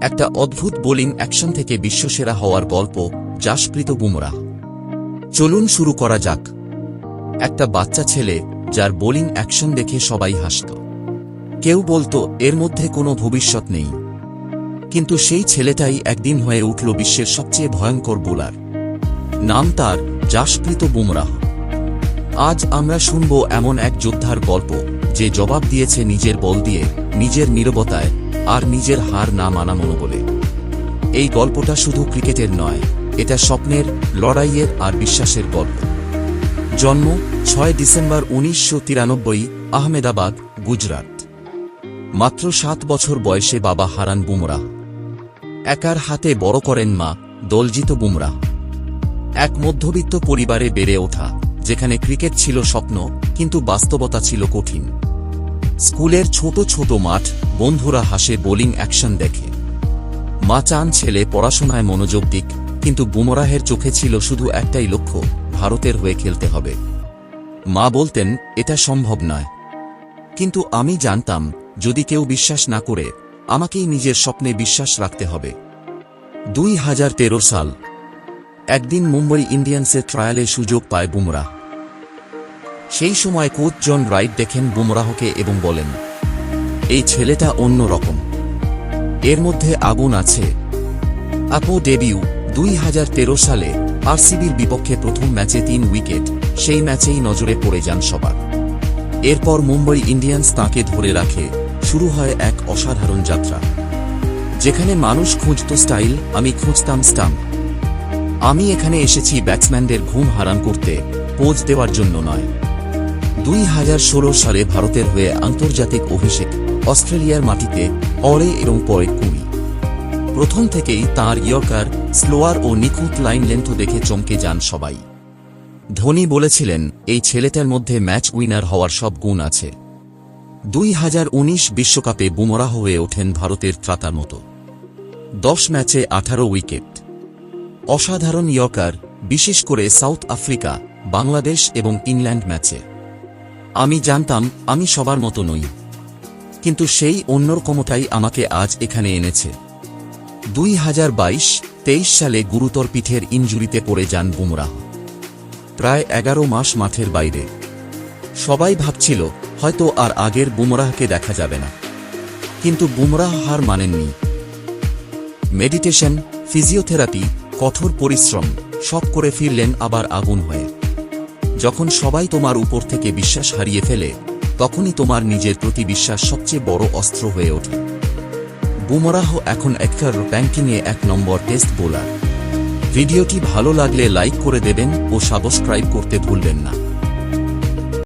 একটা অদ্ভুত bowling action থেকে বিশ্বসেরা হওয়ার গল্প, জাসপ্রীত বুমরাহ। চলুন শুরু করা যাক। একটা বাচ্চা ছেলে যার বোলিং অ্যাকশন দেখে সবাই হাসত। কেউ বলতো এর মধ্যে কোনো ভবিষ্যৎ নেই। কিন্তু সেই ছেলেটাই একদিন হয়ে উঠল বিশ্বের সবচেয়ে ভয়ঙ্কর বোলার। নাম তার জাসপ্রীত বুমরাহ। আজ আমরা শুনব এমন এক যোদ্ধার গল্প যে জবাব দিয়েছে নিজের বল দিয়ে, নিজের নীরবতায় আর নিজের হার না মানা মনোবলে। এই গল্পটা শুধু ক্রিকেটের নয়, এটা স্বপ্নের, লড়াইয়ের আর বিশ্বাসের গল্প। জন্ম 6 ডিসেম্বর 1993, আহমেদাবাদ, গুজরাট। মাত্র 7 বছর বয়সে বাবা হারান বুমরাহ। একার হাতে বড় করেন মা, দলজিৎ বুমরাহ। এক মধ্যবিত্ত পরিবারে বেড়ে ওঠা, যেখানে ক্রিকেট ছিল স্বপ্ন, কিন্তু বাস্তবতা ছিল কঠিন। স্কুলের ছোট ছোট মাঠ, বন্ধুরা হাসে বোলিং অ্যাকশন দেখে। মা চান ছেলে পড়াশোনায় মনোযোগ দিক, কিন্তু বুমরাহের চোখে ছিল শুধু একটাই লক্ষ্য, ভারতের হয়ে খেলতে হবে। মা বলতেন এটা সম্ভব নয়, কিন্তু আমি জানতাম যদি কেউ বিশ্বাস না করে, আমাকেই নিজের স্বপ্নে বিশ্বাস রাখতে হবে। 2013 সাল। একদিন মুম্বই ইন্ডিয়ান্সের ট্রায়ালে সুযোগ পায় বুমরাহ। সেই সময় কোচ জন রাইট দেখেন বুমরাহকে এবং বলেন, এই ছেলেটা অন্য রকম, এর মধ্যে আগুন আছে। আপো ডেবিউ 2013 সালে আরসিবির বিপক্ষে প্রথম ম্যাচে 3 উইকেট, সেই ম্যাচেই নজরে পড়ে যান সবার। এরপর মুম্বই ইন্ডিয়ান্স তাঁকে ধরে রাখে, শুরু হয় এক অসাধারণ যাত্রা। যেখানে মানুষ খুঁজত স্টাইল, আমি খুঁজতাম স্টাম্প। আমি এখানে এসেছি ব্যাটসম্যানদের ঘুম হারাম করতে, পোজ দেওয়ার জন্য নয়। 2016 সালে ভারতের হয়ে আন্তর্জাতিক অভিষেক, অস্ট্রেলিয়ার মাটিতে, অরে এবং পরে 20। প্রথম থেকেই তাঁর ইয়র্কার, স্লোয়ার ও নিখুঁত লাইন লেন্থ দেখে চমকে যান সবাই। ধোনি বলেছিলেন এই ছেলেটার মধ্যে ম্যাচ উইনার হওয়ার সব গুণ আছে। 2019 বিশ্বকাপে বুমরাহ হয়ে ওঠেন ভারতের ত্রাতার মতো। 10 ম্যাচে 18 উইকেট। অসাধারণ ইয়র্কার, বিশেষ করে সাউথ আফ্রিকা, বাংলাদেশ এবং ইংল্যান্ড ম্যাচে। আমি জানতাম আমি সবার মতো নই, কিন্তু সেই অন্যরকমটাই আমাকে আজ এখানে এনেছে। 2022-23 সালে গুরুতর পিঠের ইনজুরিতে পড়ে যান বুমরাহ। প্রায় 11 মাস মাঠের বাইরে। সবাই ভাবছিল হয়তো আর আগের বুমরাহকে দেখা যাবে না, কিন্তু বুমরাহ হার মানেননি। মেডিটেশন, ফিজিওথেরাপি, কঠোর পরিশ্রম, সব করে ফিরলেন আবার আগুন হয়ে। যখন সবাই তোমার উপর থেকে বিশ্বাস হারিয়ে ফেলে, তখনই তোমার নিজের প্রতি বিশ্বাস সবচেয়ে বড় অস্ত্র হয়ে ওঠে। বুমরাহ এখন একটার র্যাঙ্কিংয়ে 1 নম্বর টেস্ট বোলার। ভিডিওটি ভালো লাগলে লাইক করে দেবেন ও সাবস্ক্রাইব করতে ভুলবেন না।